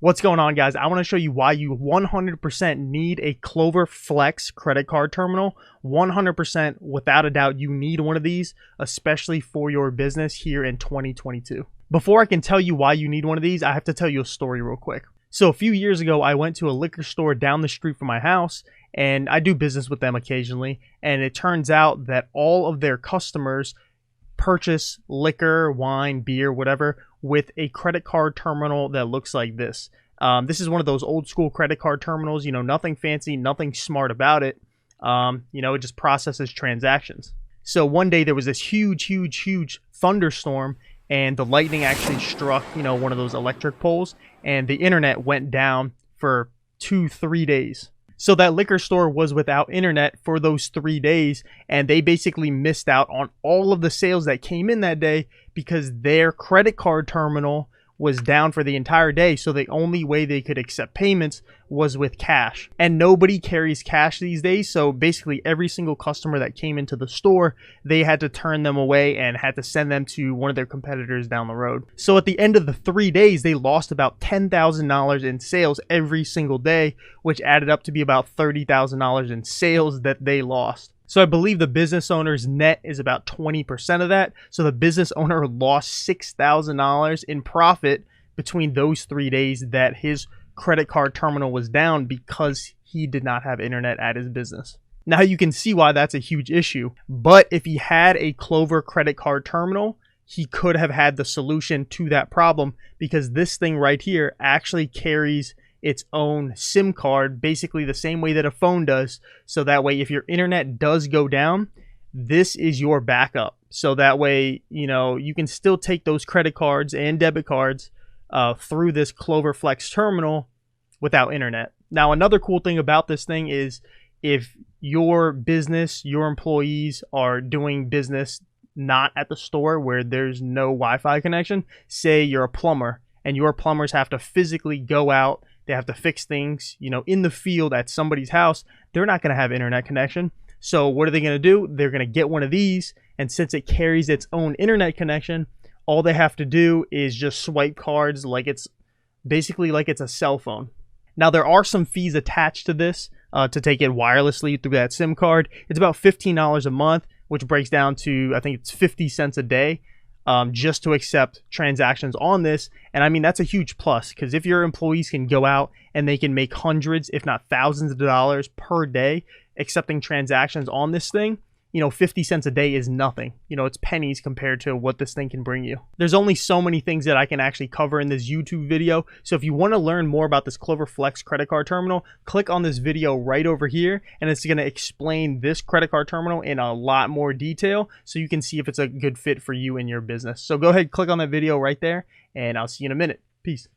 What's going on, guys? I want to show you why you 100% need a Clover Flex credit card terminal. 100% without a doubt, you need one of these, especially for your business here in 2022. Before I can tell you why you need one of these, I have to tell you a story real quick. So a few years ago, I went to a liquor store down the street from my house, and I do business with them occasionally, and it turns out that all of their customers purchase liquor, wine, beer, whatever, with a credit card terminal that looks like this. This is one of those old school credit card terminals, nothing fancy, nothing smart about it. It just processes transactions. So one day there was this huge thunderstorm, and the lightning actually struck, one of those electric poles, and the internet went down for 2-3 days. So that liquor store was without internet for those 3 days, and they basically missed out on all of the sales that came in that day because their credit card terminal was down for the entire day. So the only way they could accept payments was with cash, and nobody carries cash these days. So basically every single customer that came into the store, they had to turn them away and had to send them to one of their competitors down the road. So at the end of the 3 days, they lost about $10,000 in sales every single day, which added up to be about $30,000 in sales that they lost. So I believe the business owner's net is about 20% of that. So the business owner lost $6,000 in profit between those 3 days that his credit card terminal was down because he did not have internet at his business. Now you can see why that's a huge issue. But if he had a Clover credit card terminal, he could have had the solution to that problem, because this thing right here actually carries its own SIM card, basically the same way that a phone does. So that way, if your internet does go down, this is your backup. So that way, you can still take those credit cards and debit cards through this Clover Flex terminal without internet. Now, another cool thing about this thing is if your business, your employees are doing business not at the store where there's no Wi-Fi connection, say you're a plumber and your plumbers have to physically go out, they have to fix things, in the field at somebody's house, they're not going to have internet connection. So what are they going to do? They're going to get one of these, and since it carries its own internet connection, all they have to do is just swipe cards like it's basically like it's a cell phone. Now, there are some fees attached to this to take it wirelessly through that SIM card. It's about $15 a month, which breaks down to, I think it's 50 cents a day. Just to accept transactions on this. And I mean, that's a huge plus, because if your employees can go out and they can make hundreds, if not thousands of dollars per day accepting transactions on this thing, 50 cents a day is nothing. It's pennies compared to what this thing can bring you. There's only so many things that I can actually cover in this YouTube video. So if you want to learn more about this Clover Flex credit card terminal, click on this video right over here, and it's going to explain this credit card terminal in a lot more detail so you can see if it's a good fit for you and your business. So go ahead, click on that video right there, and I'll see you in a minute. Peace.